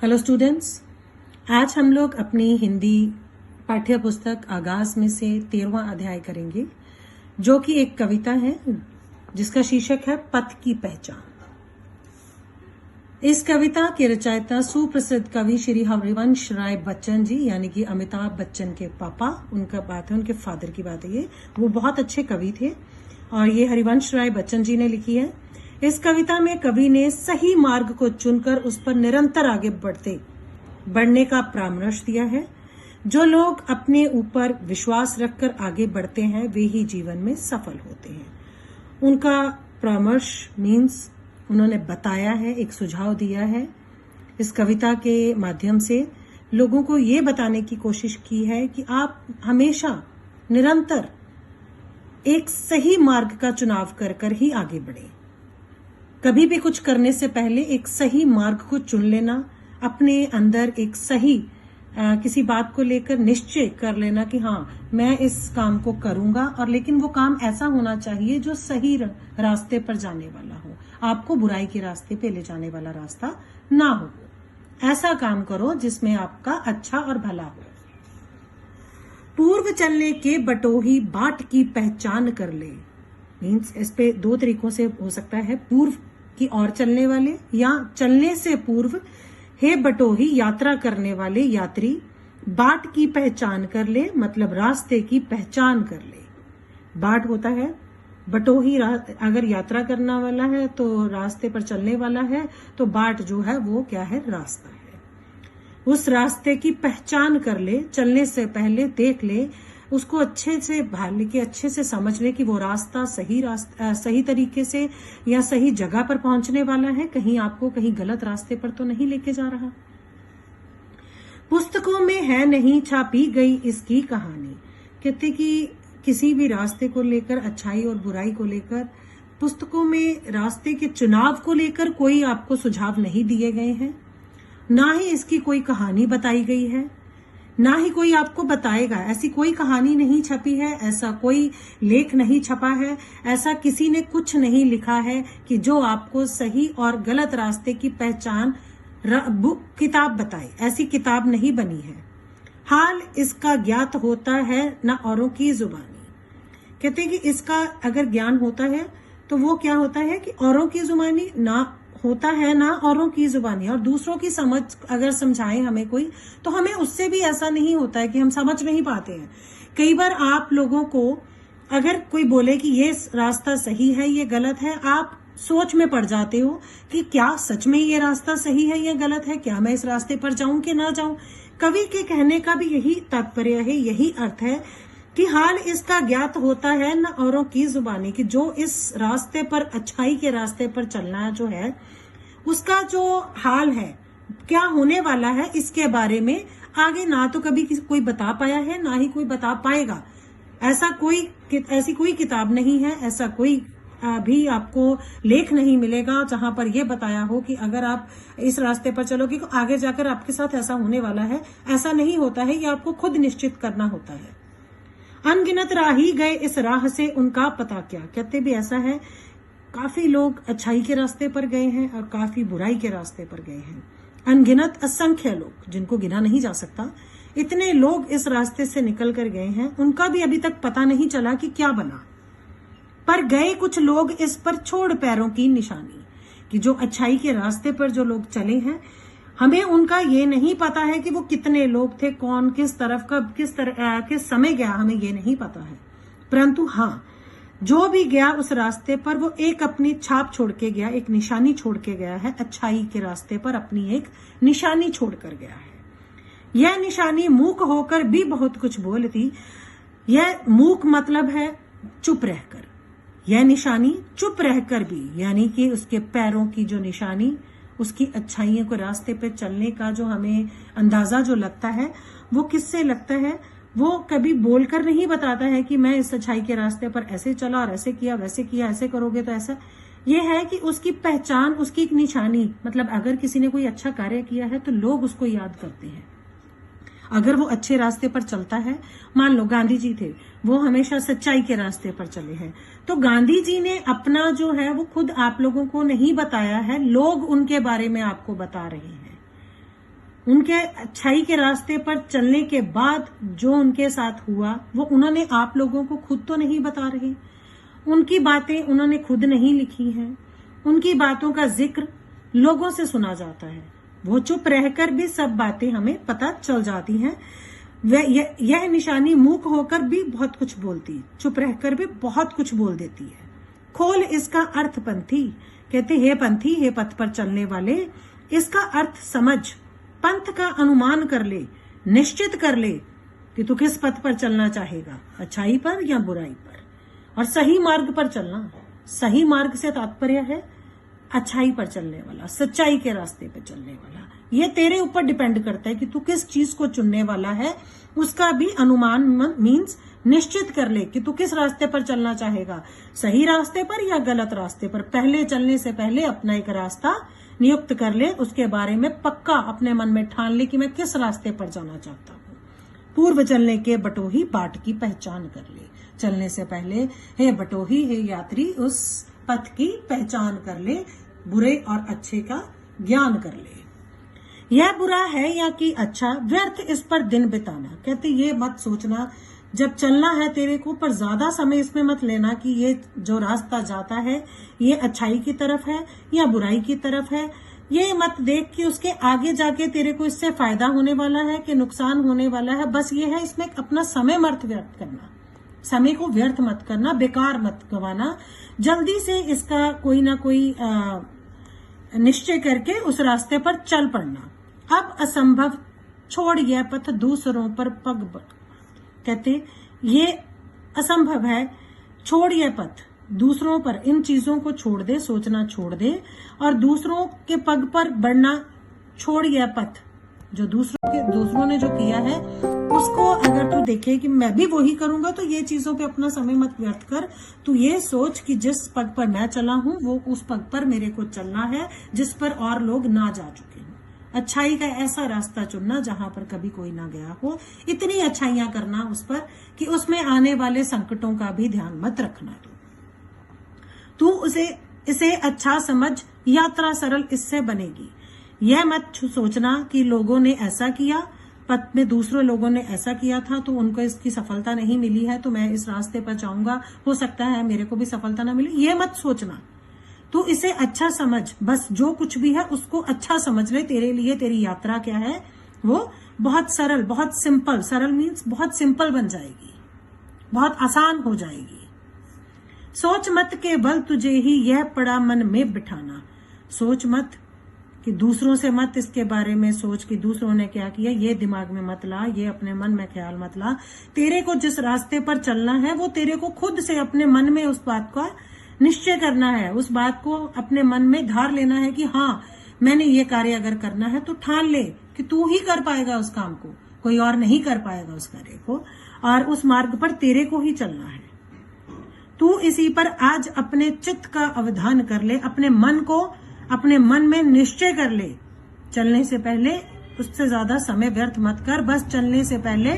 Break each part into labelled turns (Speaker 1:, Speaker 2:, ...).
Speaker 1: Hello students, आज हम लोग अपनी हिंदी पाठ्य पुस्तक आगाज में से 13वां अध्याय करेंगे, जो कि एक कविता है जिसका शीर्षक है पथ की पहचान। इस कविता के रचयिता सुप्रसिद्ध कवि श्री हरिवंश राय बच्चन जी, यानी कि अमिताभ बच्चन के पापा, उनका बात है, उनके फादर की बात है। ये वो बहुत अच्छे कवि थे और ये हरिवंश राय बच्चन जी ने लिखी है। इस कविता में कवि ने सही मार्ग को चुनकर उस पर निरंतर आगे बढ़ने का परामर्श दिया है। जो लोग अपने ऊपर विश्वास रखकर आगे बढ़ते हैं वे ही जीवन में सफल होते हैं। उनका परामर्श मीन्स उन्होंने बताया है, एक सुझाव दिया है। इस कविता के माध्यम से लोगों को ये बताने की कोशिश की है कि आप हमेशा निरंतर एक सही मार्ग का चुनाव कर ही आगे बढ़े। कभी भी कुछ करने से पहले एक सही मार्ग को चुन लेना, अपने अंदर एक सही किसी बात को लेकर निश्चय कर लेना कि हाँ, मैं इस काम को करूंगा, और लेकिन वो काम ऐसा होना चाहिए जो सही रास्ते पर जाने वाला हो, आपको बुराई के रास्ते पे ले जाने वाला रास्ता ना हो। ऐसा काम करो जिसमें आपका अच्छा और भला हो। पूर्व चलने के बटोही बाट की पहचान कर ले। मीन्स इस पे दो तरीकों से हो सकता है, पूर्व की ओर चलने वाले या चलने से पूर्व। हे बटोही, यात्रा करने वाले यात्री, बाट की पहचान कर ले, मतलब रास्ते की पहचान कर ले। बाट होता है, बटोही अगर यात्रा करना वाला है तो रास्ते पर चलने वाला है, तो बाट जो है वो क्या है, रास्ता है। उस रास्ते की पहचान कर ले, चलने से पहले देख ले, उसको अच्छे से भाल ले, अच्छे से समझ ले कि वो रास्ता सही तरीके से या सही जगह पर पहुंचने वाला है, कहीं आपको कहीं गलत रास्ते पर तो नहीं लेके जा रहा। पुस्तकों में है नहीं छापी गई इसकी कहानी। कहते कि किसी भी रास्ते को लेकर, अच्छाई और बुराई को लेकर, पुस्तकों में रास्ते के चुनाव को लेकर कोई आपको सुझाव नहीं दिए गए हैं, ना ही इसकी कोई कहानी बताई गई है, ना ही कोई आपको बताएगा। ऐसी कोई कहानी नहीं छपी है, ऐसा कोई लेख नहीं छपा है, ऐसा किसी ने कुछ नहीं लिखा है कि जो आपको सही और गलत रास्ते की पहचान किताब बताए। ऐसी किताब नहीं बनी है। हाल इसका ज्ञात होता है न औरों की जुबानी। कहते हैं कि इसका अगर ज्ञान होता है तो वो क्या होता है कि औरों की जुबानी ना होता है, ना औरों की जुबानी। और दूसरों की समझ अगर समझाए हमें कोई, तो हमें उससे भी ऐसा नहीं होता है कि हम समझ नहीं पाते हैं। कई बार आप लोगों को अगर कोई बोले कि ये रास्ता सही है, ये गलत है, आप सोच में पड़ जाते हो कि क्या सच में ये रास्ता सही है या गलत है, क्या मैं इस रास्ते पर जाऊं कि ना जाऊं। कवि के कहने का भी यही तात्पर्य है, यही अर्थ है कि हाल इसका ज्ञात होता है न औरों की जुबानी, कि जो इस रास्ते पर, अच्छाई के रास्ते पर चलना जो है, उसका जो हाल है, क्या होने वाला है, इसके बारे में आगे ना तो कभी कोई बता पाया है, ना ही कोई बता पाएगा। ऐसी कोई किताब नहीं है, ऐसा कोई भी आपको लेख नहीं मिलेगा जहां पर यह बताया हो कि अगर आप इस रास्ते पर चलोगे तो आगे जाकर आपके साथ ऐसा होने वाला है। ऐसा नहीं होता है, ये आपको खुद निश्चित करना होता है। अनगिनत राही गए इस राह से उनका पता क्या। कहते भी ऐसा है, काफी लोग अच्छाई के रास्ते पर गए हैं और काफी बुराई के रास्ते पर गए हैं। अनगिनत, असंख्य लोग जिनको गिना नहीं जा सकता, इतने लोग इस रास्ते से निकल कर गए हैं, उनका भी अभी तक पता नहीं चला कि क्या बना। पर गए कुछ लोग इस पर छोड़ पैरों की निशानी, कि जो अच्छाई के रास्ते पर जो लोग चले हैं, हमें उनका ये नहीं पता है कि वो कितने लोग थे, कौन किस तरफ का किस समय गया, हमें ये नहीं पता है। परंतु हाँ, जो भी गया उस रास्ते पर वो एक अपनी छाप छोड़ के गया, एक निशानी छोड़ के गया है। अच्छाई के रास्ते पर अपनी एक निशानी छोड़ कर गया है। यह निशानी मूक होकर भी बहुत कुछ बोलती। यह मूक मतलब है चुप रहकर, यह निशानी चुप रहकर भी, यानी कि उसके पैरों की जो निशानी, उसकी अच्छाइयों को रास्ते पे चलने का जो हमें अंदाजा जो लगता है, वो किससे लगता है, वो कभी बोलकर नहीं बताता है कि मैं इस अच्छाई के रास्ते पर ऐसे चला और ऐसे किया, वैसे किया, ऐसे करोगे तो ऐसा। ये है कि उसकी पहचान, उसकी एक निशानी, मतलब अगर किसी ने कोई अच्छा कार्य किया है तो लोग उसको याद करते हैं। अगर वो अच्छे रास्ते पर चलता है, मान लो गांधी जी थे, वो हमेशा सच्चाई के रास्ते पर चले हैं, तो गांधी जी ने अपना जो है वो खुद आप लोगों को नहीं बताया है, लोग उनके बारे में आपको बता रहे हैं। उनके अच्छाई के रास्ते पर चलने के बाद जो उनके साथ हुआ वो उन्होंने आप लोगों को खुद तो नहीं बता रहे, उनकी बातें उन्होंने खुद नहीं लिखी हैं, उनकी बातों का जिक्र लोगों से सुना जाता है। वो चुप रहकर भी सब बातें हमें पता चल जाती हैं। यह निशानी मूक होकर भी बहुत कुछ बोलती, चुप रहकर भी बहुत कुछ बोल देती है। खोल इसका अर्थ पंथी, कहते हे पंथी, हे पथ पर चलने वाले, इसका अर्थ समझ, पंथ का अनुमान कर ले, निश्चित कर ले कि तू किस पथ पर चलना चाहेगा, अच्छाई पर या बुराई पर, और सही मार्ग पर चलना। सही मार्ग से तात्पर्य है अच्छाई पर चलने वाला, सच्चाई के रास्ते पर चलने वाला। ये तेरे ऊपर डिपेंड करता है कि तू किस चीज को चुनने वाला है। उसका भी अनुमान मीन्स निश्चित कर ले कि तू किस रास्ते पर चलना चाहेगा, सही रास्ते पर या गलत रास्ते पर। पहले चलने से पहले अपना एक रास्ता नियुक्त कर ले, उसके बारे में पक्का अपने मन में ठान ले कि मैं किस रास्ते पर जाना चाहता हूँ। पूर्व चलने के बटोही बाट की पहचान कर ले। चलने से पहले हे बटोही, हे यात्री, उस पथ की पहचान कर ले, बुरे और अच्छे का ज्ञान कर ले। यह बुरा है या कि अच्छा, व्यर्थ इस पर दिन बिताना। कहते ये मत सोचना जब चलना है तेरे को, पर ज्यादा समय इसमें मत लेना कि ये जो रास्ता जाता है ये अच्छाई की तरफ है या बुराई की तरफ है। ये मत देख कि उसके आगे जाके तेरे को इससे फायदा होने वाला है कि नुकसान होने वाला है। बस ये है इसमें अपना समय मत व्यर्थ करना, समय को व्यर्थ मत करना, बेकार मत गवाना। जल्दी से इसका कोई ना कोई निश्चय करके उस रास्ते पर चल पड़ना। अब असंभव छोड़ यह पथ दूसरों पर पग बढ़। कहते ये असंभव है, छोड़ यह पथ दूसरों पर, इन चीजों को छोड़ दे, सोचना छोड़ दे, और दूसरों के पग पर बढ़ना छोड़ यह पथ। जो दूसरों ने जो किया है उसको अगर तू देखे कि मैं भी वही करूंगा, तो ये चीजों पे अपना समय मत व्यर्थ कर। तू ये सोच कि जिस पग पर मैं चला हूं वो उस पग पर मेरे को चलना है जिस पर और लोग ना जा चुके हों। अच्छाई का ऐसा रास्ता चुनना जहां पर कभी कोई ना गया हो। इतनी अच्छाइयां करना उस पर कि उसमें आने वाले संकटों का भी ध्यान मत रखना। तू इसे अच्छा समझ, यात्रा सरल इससे बनेगी। यह मत सोचना कि लोगों ने ऐसा किया, पथ में दूसरे लोगों ने ऐसा किया था तो उनको इसकी सफलता नहीं मिली है तो मैं इस रास्ते पर जाऊंगा, हो सकता है मेरे को भी सफलता ना मिले। ये मत सोचना, तू इसे अच्छा समझ। बस जो कुछ भी है उसको अच्छा समझ ले। तेरे लिए तेरी यात्रा क्या है वो बहुत सरल, बहुत सिंपल, सरल मीन्स बहुत सिंपल बन जाएगी, बहुत आसान हो जाएगी। सोच मत के बल तुझे ही यह पड़ा मन में बिठाना। सोच मत कि दूसरों से मत इसके बारे में सोच कि दूसरों ने क्या किया, ये दिमाग में मत ला, ये अपने मन में ख्याल मत ला। तेरे को जिस रास्ते पर चलना है वो तेरे को खुद से अपने मन में उस बात का निश्चय करना है, उस बात को अपने मन में धार लेना है कि हाँ मैंने ये कार्य अगर करना है तो ठान ले कि तू ही कर पाएगा उस काम को, कोई और नहीं कर पाएगा उस कार्य को, और उस मार्ग पर तेरे को ही चलना है। तू इसी पर आज अपने चित्त का अवधान कर ले, अपने मन को अपने मन में निश्चय कर ले। चलने से पहले उससे ज्यादा समय व्यर्थ मत कर, बस चलने से पहले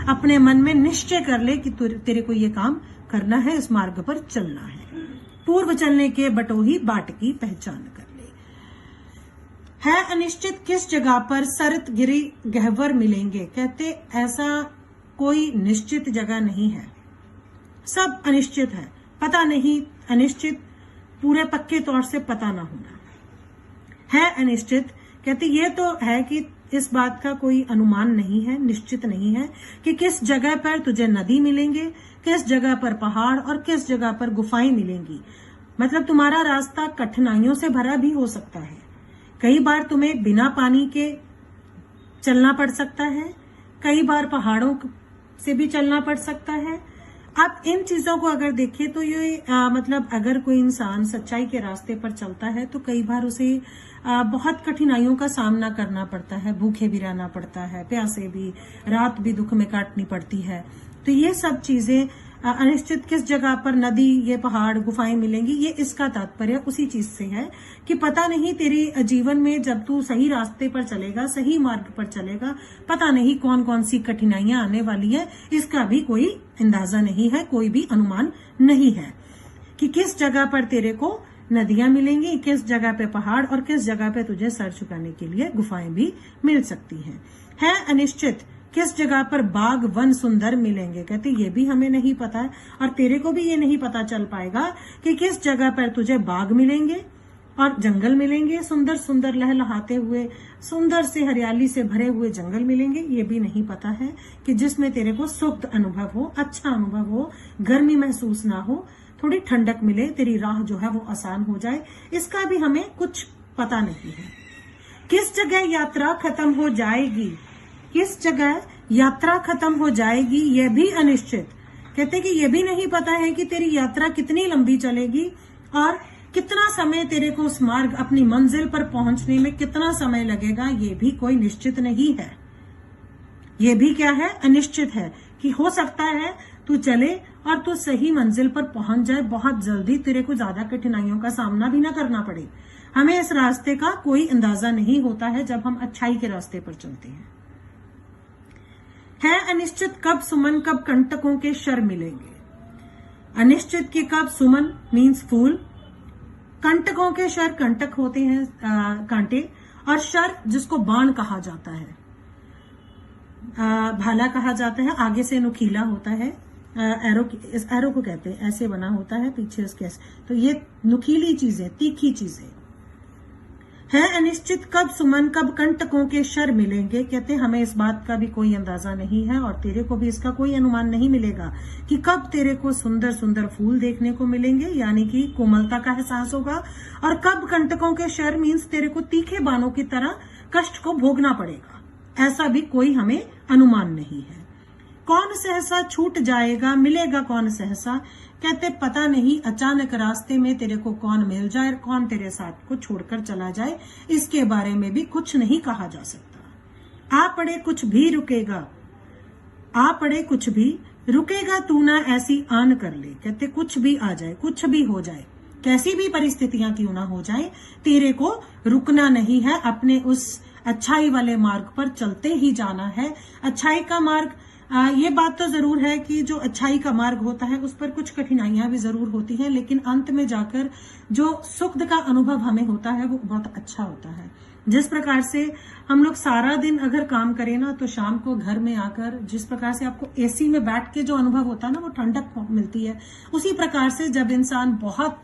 Speaker 1: अपने मन में निश्चय कर ले कि तेरे को ये काम करना है, इस मार्ग पर चलना है। पूर्व चलने के बटोही बाट की पहचान कर ले। है अनिश्चित किस जगह पर सरत गिरी गहवर मिलेंगे। कहते ऐसा कोई निश्चित जगह नहीं है, सब अनिश्चित है। पता नहीं, अनिश्चित, पूरे पक्के तौर से पता ना होना है अनिश्चित। कहते ये तो है कि इस बात का कोई अनुमान नहीं है, निश्चित नहीं है कि किस जगह पर तुझे नदी मिलेंगे, किस जगह पर पहाड़ और किस जगह पर गुफाएं मिलेंगी। मतलब तुम्हारा रास्ता कठिनाइयों से भरा भी हो सकता है। कई बार तुम्हें बिना पानी के चलना पड़ सकता है, कई बार पहाड़ों से भी चलना पड़ सकता है। आप इन चीजों को अगर देखें तो ये मतलब अगर कोई इंसान सच्चाई के रास्ते पर चलता है तो कई बार उसे बहुत कठिनाइयों का सामना करना पड़ता है, भूखे भी रहना पड़ता है, प्यासे भी, रात भी दुख में काटनी पड़ती है। तो ये सब चीजें अनिश्चित किस जगह पर नदी, ये पहाड़, गुफाएं मिलेंगी, ये इसका तात्पर्य उसी चीज से है कि पता नहीं तेरे जीवन में जब तू सही रास्ते पर चलेगा, सही मार्ग पर चलेगा, पता नहीं कौन कौन सी कठिनाइयां आने वाली है, इसका भी कोई अंदाजा नहीं है, कोई भी अनुमान नहीं है कि किस जगह पर तेरे को नदियां मिलेंगी, किस जगह पे पहाड़, और किस जगह पे तुझे सर झुकाने के लिए गुफाएं भी मिल सकती हैं। है अनिश्चित किस जगह पर बाग वन सुंदर मिलेंगे। कहते ये भी हमें नहीं पता है, और तेरे को भी ये नहीं पता चल पाएगा कि किस जगह पर तुझे बाग मिलेंगे और जंगल मिलेंगे, सुंदर सुंदर लहलहाते हुए, सुंदर से हरियाली से भरे हुए जंगल मिलेंगे। ये भी नहीं पता है कि जिसमें तेरे को सुख अनुभव हो, अच्छा अनुभव हो, गर्मी महसूस ना हो, थोड़ी ठंडक मिले, तेरी राह जो है वो आसान हो जाए। इसका भी हमें कुछ पता नहीं है। किस जगह यात्रा खत्म हो जाएगी, किस जगह यात्रा खत्म हो जाएगी, यह भी अनिश्चित। कहते कि यह भी नहीं पता है कि तेरी यात्रा कितनी लंबी चलेगी और कितना समय तेरे को उस मार्ग अपनी मंजिल पर पहुंचने में कितना समय लगेगा, ये भी कोई निश्चित नहीं है। ये भी क्या है, अनिश्चित है कि हो सकता है तू चले और तू सही मंजिल पर पहुंच जाए बहुत जल्दी, तेरे को ज्यादा कठिनाइयों का सामना भी ना करना पड़े। हमें इस रास्ते का कोई अंदाजा नहीं होता है जब हम अच्छाई के रास्ते पर चलते हैं। है अनिश्चित कब सुमन कब कंटकों के शर मिलेंगे। अनिश्चित के कब सुमन मीन्स फूल, कंटकों के शर, कंटक होते हैं कांटे, और शर जिसको बाण कहा जाता है, भाला कहा जाता है, आगे से नुकीला होता है, एरो को कहते हैं, ऐसे बना होता है, पीछे उसके ऐसे, तो ये नुकीली चीजें, तीखी चीजें। है अनिश्चित कब सुमन कब कंटकों के शर मिलेंगे। कहते हमें इस बात का भी कोई अंदाजा नहीं है और तेरे को भी इसका कोई अनुमान नहीं मिलेगा कि कब तेरे को सुंदर सुंदर फूल देखने को मिलेंगे, यानी कि कोमलता का एहसास होगा, और कब कंटकों के शर मीन्स तेरे को तीखे बाणों की तरह कष्ट को भोगना पड़ेगा। ऐसा भी कोई हमें अनुमान नहीं है। कौन सहसा छूट जाएगा, मिलेगा कौन सहसा। कहते पता नहीं अचानक रास्ते में तेरे को कौन मिल जाए, कौन तेरे साथ को छोड़कर चला जाए, इसके बारे में भी कुछ नहीं कहा जा सकता। आ पड़े कुछ भी रुकेगा, आ पड़े कुछ भी रुकेगा, तू ना ऐसी आन कर ले। कहते कुछ भी आ जाए, कुछ भी हो जाए, कैसी भी परिस्थितियां क्यों ना हो जाए, तेरे को रुकना नहीं है, अपने उस अच्छाई वाले मार्ग पर चलते ही जाना है। अच्छाई का मार्ग, ये बात तो जरूर है कि जो अच्छाई का मार्ग होता है उस पर कुछ कठिनाइयां भी जरूर होती हैं, लेकिन अंत में जाकर जो सुख का अनुभव हमें होता है वो बहुत अच्छा होता है। जिस प्रकार से हम लोग सारा दिन अगर काम करें ना, तो शाम को घर में आकर जिस प्रकार से आपको एसी में बैठ के जो अनुभव होता है ना, वो ठंडक मिलती है, उसी प्रकार से जब इंसान बहुत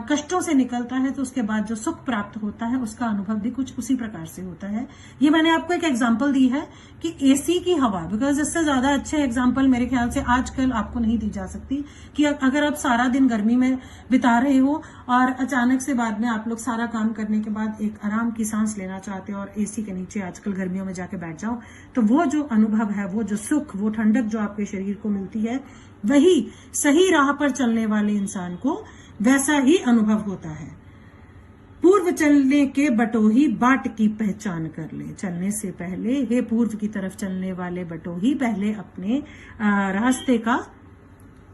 Speaker 1: कष्टों से निकलता है तो उसके बाद जो सुख प्राप्त होता है उसका अनुभव भी कुछ उसी प्रकार से होता है। ये मैंने आपको एक एग्जांपल दी है कि एसी की हवा, बिकॉज इससे ज्यादा अच्छे एग्जांपल मेरे ख्याल से आजकल आपको नहीं दी जा सकती कि अगर आप सारा दिन गर्मी में बिता रहे हो और अचानक से बाद में आप लोग सारा काम करने के बाद एक आराम की सांस लेना चाहते हो और एसी के नीचे आजकल गर्मियों में जाके बैठ जाओ, तो वो जो अनुभव है, वो जो सुख, वो ठंडक जो आपके शरीर को मिलती है, वही सही राह पर चलने वाले इंसान को वैसा ही अनुभव होता है। पूर्व चलने के बटोही बाट की पहचान कर ले। चलने से पहले हे पूर्व की तरफ चलने वाले बटोही, पहले अपने रास्ते का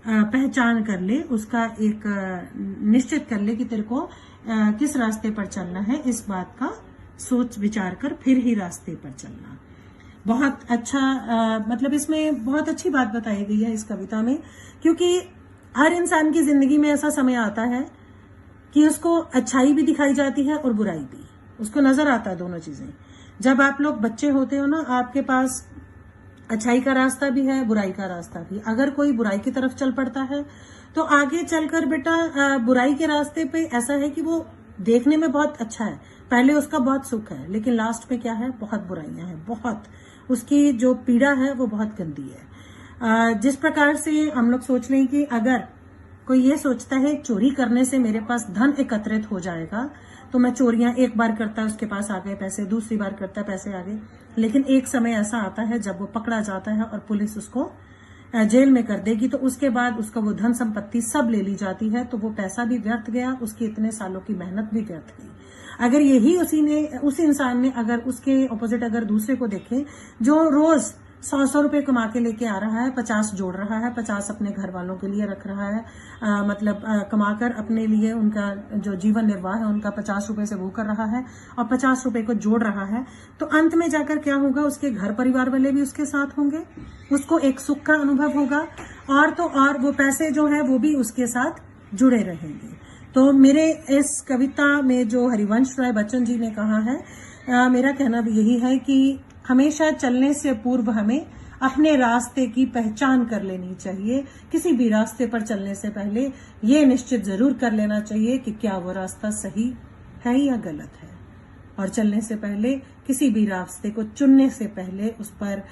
Speaker 1: पहचान कर ले, उसका एक निश्चित कर ले कि तेरे को किस रास्ते पर चलना है। इस बात का सोच विचार कर फिर ही रास्ते पर चलना। बहुत अच्छा, मतलब इसमें बहुत अच्छी बात बताई गई है इस कविता में, क्योंकि हर इंसान की जिंदगी में ऐसा समय आता है कि उसको अच्छाई भी दिखाई जाती है और बुराई भी, उसको नजर आता है दोनों चीजें। जब आप लोग बच्चे होते हो ना, आपके पास अच्छाई का रास्ता भी है, बुराई का रास्ता भी। अगर कोई बुराई की तरफ चल पड़ता है तो आगे चलकर बेटा बुराई के रास्ते पे ऐसा है कि वो देखने में बहुत अच्छा है, पहले उसका बहुत सुख है, लेकिन लास्ट में क्या है, बहुत बुराइयां हैं, बहुत उसकी जो पीड़ा है वो बहुत गंदी है। जिस प्रकार से हम लोग सोच लें कि अगर कोई ये सोचता है चोरी करने से मेरे पास धन एकत्रित हो जाएगा, तो मैं चोरियां एक बार करता है, उसके पास आ गए पैसे, दूसरी बार करता है, पैसे आ गए, लेकिन एक समय ऐसा आता है जब वो पकड़ा जाता है और पुलिस उसको जेल में कर देगी, तो उसके बाद उसका वो धन संपत्ति सब ले ली जाती है, तो वो पैसा भी व्यर्थ गया, उसकी इतने सालों की मेहनत भी व्यर्थ गई। अगर यही उसी इंसान ने अगर उसके ऑपोजिट अगर दूसरे को देखे जो रोज 100 रुपए कमा के लेके आ रहा है, 50 जोड़ रहा है, 50 अपने घर वालों के लिए रख रहा है, मतलब कमाकर अपने लिए उनका जो जीवन निर्वाह है उनका 50 रुपए से वो कर रहा है और 50 रुपए को जोड़ रहा है, तो अंत में जाकर क्या होगा, उसके घर परिवार वाले भी उसके साथ होंगे, उसको एक सुख का अनुभव होगा, और तो और वो पैसे जो है वो भी उसके साथ जुड़े रहेंगे। तो मेरे इस कविता में जो हरिवंश राय बच्चन जी ने कहा है, मेरा कहना भी यही है कि हमेशा चलने से पूर्व हमें अपने रास्ते की पहचान कर लेनी चाहिए। किसी भी रास्ते पर चलने से पहले ये निश्चित जरूर कर लेना चाहिए कि क्या वो रास्ता सही है या गलत है। और चलने से पहले, किसी भी रास्ते को चुनने से पहले उस पर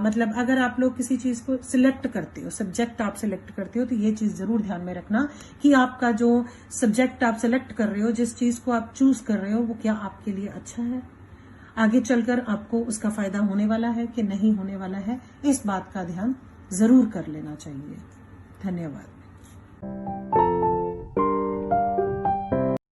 Speaker 1: मतलब अगर आप लोग किसी चीज को सिलेक्ट करते हो, सब्जेक्ट आप सिलेक्ट करते हो, तो ये चीज जरूर ध्यान में रखना कि आपका जो सब्जेक्ट आप सिलेक्ट कर रहे हो, जिस चीज को आप चूज कर रहे हो, वो क्या आपके लिए अच्छा है, आगे चलकर आपको उसका फायदा होने वाला है कि नहीं होने वाला है। इस बात का ध्यान जरूर कर लेना चाहिए। धन्यवाद।